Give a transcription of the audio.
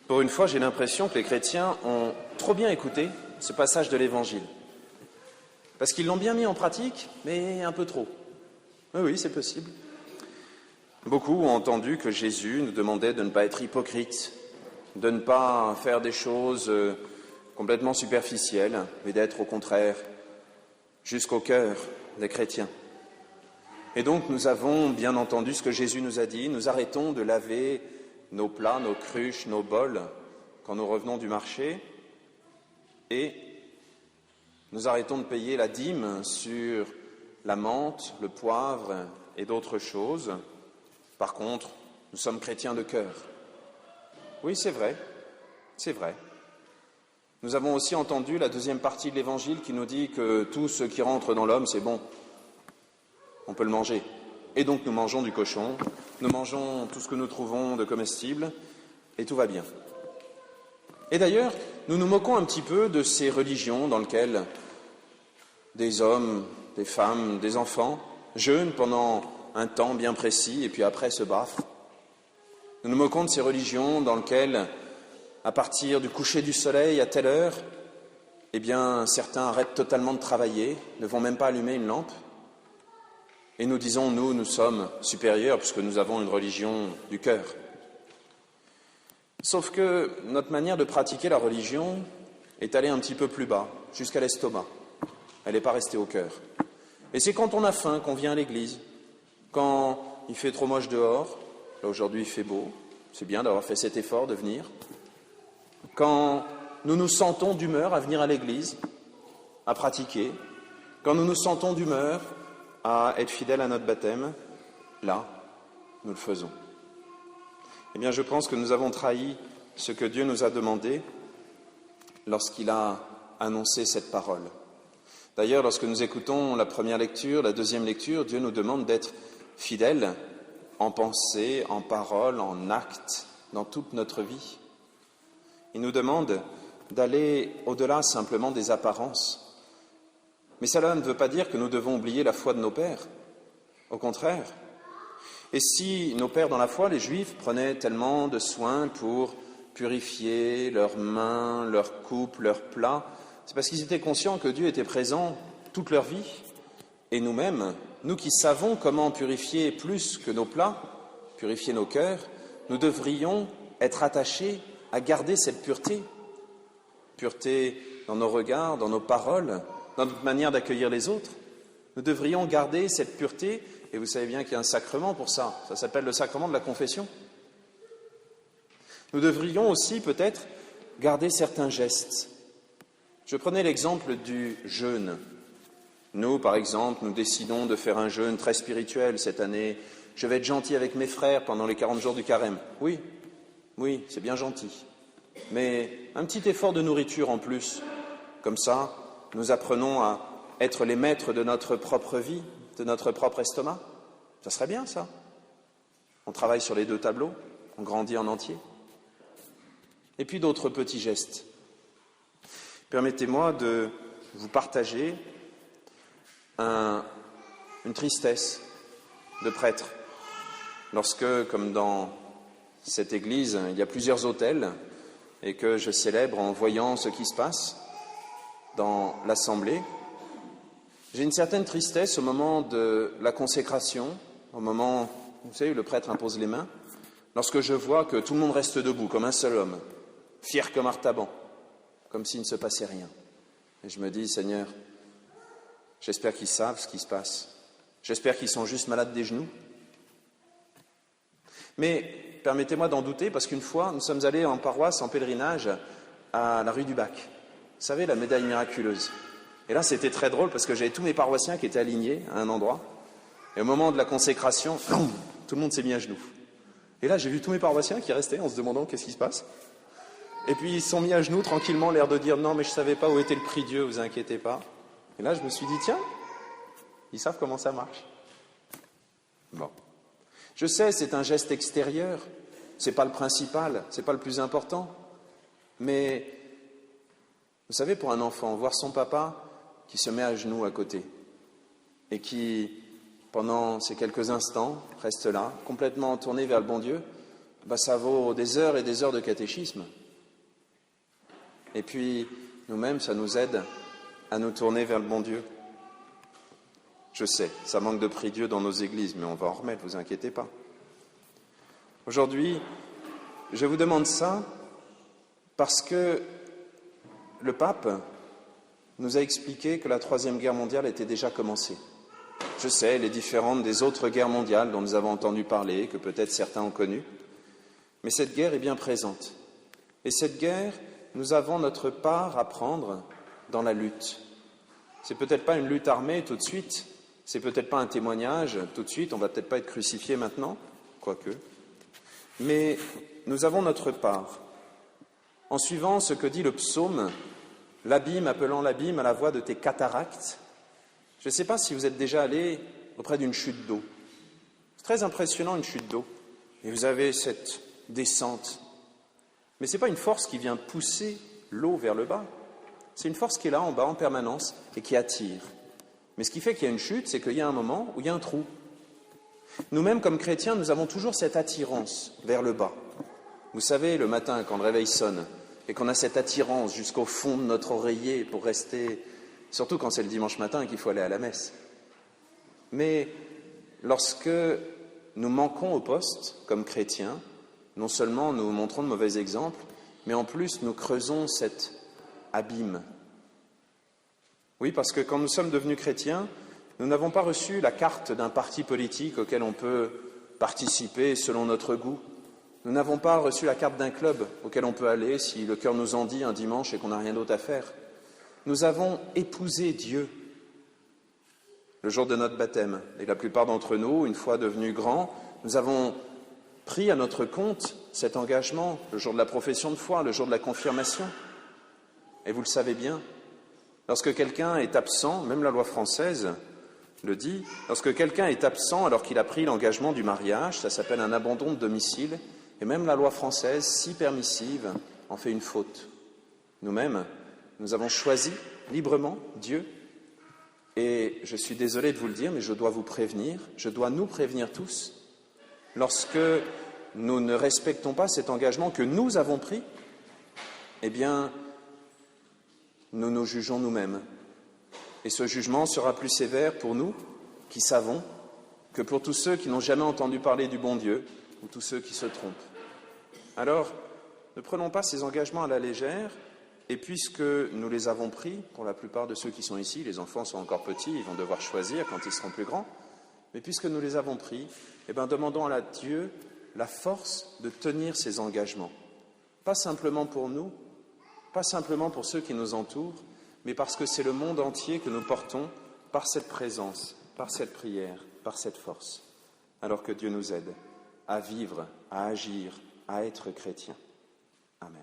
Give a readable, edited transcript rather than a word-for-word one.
Pour une fois, j'ai l'impression que les chrétiens ont trop bien écouté ce passage de l'Évangile. Parce qu'ils l'ont bien mis en pratique, mais un peu trop. Oui, c'est possible. Beaucoup ont entendu que Jésus nous demandait de ne pas être hypocrite, de ne pas faire des choses complètement superficielles, mais d'être au contraire jusqu'au cœur des chrétiens. Et donc nous avons bien entendu ce que Jésus nous a dit, nous arrêtons de laver nos plats, nos cruches, nos bols quand nous revenons du marché et nous arrêtons de payer la dîme sur la menthe, le poivre et d'autres choses. Par contre, nous sommes chrétiens de cœur. Oui, c'est vrai. Nous avons aussi entendu la deuxième partie de l'Évangile qui nous dit que tout ce qui rentre dans l'homme, c'est bon. On peut le manger. Et donc nous mangeons du cochon, nous mangeons tout ce que nous trouvons de comestible, et tout va bien. Et d'ailleurs, nous nous moquons un petit peu de ces religions dans lesquelles des hommes, des femmes, des enfants jeûnent pendant un temps bien précis et puis après se baffent. Nous nous moquons de ces religions dans lesquelles, à partir du coucher du soleil à telle heure, eh bien, certains arrêtent totalement de travailler, ne vont même pas allumer une lampe. Et nous disons, nous sommes supérieurs puisque nous avons une religion du cœur. Sauf que notre manière de pratiquer la religion est allée un petit peu plus bas, jusqu'à l'estomac. Elle n'est pas restée au cœur. Et c'est quand on a faim qu'on vient à l'église, quand il fait trop moche dehors, là aujourd'hui il fait beau, c'est bien d'avoir fait cet effort de venir, quand nous nous sentons d'humeur à venir à l'église, à pratiquer, quand nous nous sentons d'humeur à être fidèles à notre baptême, là, nous le faisons. Eh bien, je pense que nous avons trahi ce que Dieu nous a demandé lorsqu'il a annoncé cette parole. D'ailleurs, lorsque nous écoutons la première lecture, la deuxième lecture, Dieu nous demande d'être fidèles en pensée, en parole, en acte, dans toute notre vie. Il nous demande d'aller au-delà simplement des apparences. Mais cela ne veut pas dire que nous devons oublier la foi de nos pères. Au contraire. Et si nos pères dans la foi, les Juifs, prenaient tellement de soin pour purifier leurs mains, leurs coupes, leurs plats, c'est parce qu'ils étaient conscients que Dieu était présent toute leur vie. Et nous-mêmes, nous qui savons comment purifier plus que nos plats, purifier nos cœurs, nous devrions être attachés à garder cette pureté. Pureté dans nos regards, dans nos paroles, dans notre manière d'accueillir les autres. Nous devrions garder cette pureté, et vous savez bien qu'il y a un sacrement pour ça, ça s'appelle le sacrement de la confession. Nous devrions aussi peut-être garder certains gestes. Je prenais l'exemple du jeûne. Nous, par exemple, nous décidons de faire un jeûne très spirituel cette année. Je vais être gentil avec mes frères pendant les 40 jours du carême. Oui, c'est bien gentil. Mais un petit effort de nourriture en plus, comme ça, nous apprenons à être les maîtres de notre propre vie, de notre propre estomac. Ça serait bien, ça. On travaille sur les deux tableaux, on grandit en entier. Et puis d'autres petits gestes. Permettez-moi de vous partager une tristesse de prêtre. Lorsque, comme dans cette église, il y a plusieurs autels et que je célèbre en voyant ce qui se passe dans l'assemblée, j'ai une certaine tristesse au moment de la consécration, au moment, vous savez, où le prêtre impose les mains, lorsque je vois que tout le monde reste debout comme un seul homme, fier comme Artaban, comme s'il ne se passait rien. Et je me dis, Seigneur, j'espère qu'ils savent ce qui se passe. J'espère qu'ils sont juste malades des genoux. Mais permettez-moi d'en douter, parce qu'une fois, nous sommes allés en paroisse, en pèlerinage, à la rue du Bac. Vous savez, la médaille miraculeuse. Et là, c'était très drôle, parce que j'avais tous mes paroissiens qui étaient alignés à un endroit. Et au moment de la consécration, tout le monde s'est mis à genoux. Et là, j'ai vu tous mes paroissiens qui restaient en se demandant qu'est-ce qui se passe. Et puis, ils se sont mis à genoux, tranquillement, l'air de dire « Non, mais je ne savais pas où était le prix Dieu, vous inquiétez pas. » Et là, je me suis dit « Tiens, ils savent comment ça marche. » Bon. Je sais, c'est un geste extérieur, c'est pas le principal, c'est pas le plus important. Mais, vous savez, pour un enfant, voir son papa qui se met à genoux à côté et qui, pendant ces quelques instants, reste là, complètement tourné vers le bon Dieu, ça vaut des heures et des heures de catéchisme. Et puis, nous-mêmes, ça nous aide à nous tourner vers le bon Dieu. Je sais, ça manque de prie-Dieu dans nos églises, mais on va en remettre, vous inquiétez pas. Aujourd'hui, je vous demande ça parce que le pape nous a expliqué que la Troisième Guerre mondiale était déjà commencée. Je sais, elle est différente des autres guerres mondiales dont nous avons entendu parler, que peut-être certains ont connues, mais cette guerre est bien présente. Et cette guerre, nous avons notre part à prendre dans la lutte. C'est peut-être pas une lutte armée tout de suite, c'est peut-être pas un témoignage tout de suite, on va peut-être pas être crucifié maintenant, quoique, mais nous avons notre part. En suivant ce que dit le psaume, l'abîme appelant l'abîme à la voix de tes cataractes. Je ne sais pas si vous êtes déjà allé auprès d'une chute d'eau. C'est très impressionnant une chute d'eau. Et vous avez cette descente. Mais ce n'est pas une force qui vient pousser l'eau vers le bas. C'est une force qui est là en bas en permanence et qui attire. Mais ce qui fait qu'il y a une chute, c'est qu'il y a un moment où il y a un trou. Nous-mêmes, comme chrétiens, nous avons toujours cette attirance vers le bas. Vous savez, le matin, quand le réveil sonne, et qu'on a cette attirance jusqu'au fond de notre oreiller pour rester, surtout quand c'est le dimanche matin et qu'il faut aller à la messe. Mais lorsque nous manquons au poste, comme chrétiens, non seulement nous montrons de mauvais exemples, mais en plus nous creusons cet abîme. Oui, parce que quand nous sommes devenus chrétiens, nous n'avons pas reçu la carte d'un parti politique auquel on peut participer selon notre goût. Nous n'avons pas reçu la carte d'un club auquel on peut aller si le cœur nous en dit un dimanche et qu'on n'a rien d'autre à faire. Nous avons épousé Dieu le jour de notre baptême. Et la plupart d'entre nous, une fois devenus grands, nous avons pris à notre compte cet engagement le jour de la profession de foi, le jour de la confirmation. Et vous le savez bien, lorsque quelqu'un est absent, même la loi française le dit, lorsque quelqu'un est absent alors qu'il a pris l'engagement du mariage, ça s'appelle un abandon de domicile, et même la loi française, si permissive, en fait une faute. Nous-mêmes, nous avons choisi librement Dieu, et je suis désolé de vous le dire, mais je dois vous prévenir, je dois nous prévenir tous, lorsque nous ne respectons pas cet engagement que nous avons pris, eh bien, nous nous jugeons nous-mêmes. Et ce jugement sera plus sévère pour nous, qui savons, que pour tous ceux qui n'ont jamais entendu parler du bon Dieu, ou tous ceux qui se trompent. Alors, ne prenons pas ces engagements à la légère, et puisque nous les avons pris, pour la plupart de ceux qui sont ici, les enfants sont encore petits, ils vont devoir choisir quand ils seront plus grands, mais puisque nous les avons pris, eh bien, demandons à Dieu la force de tenir ces engagements. Pas simplement pour nous, pas simplement pour ceux qui nous entourent, mais parce que c'est le monde entier que nous portons par cette présence, par cette prière, par cette force. Alors que Dieu nous aide à vivre, à agir, à être chrétiens. Amen.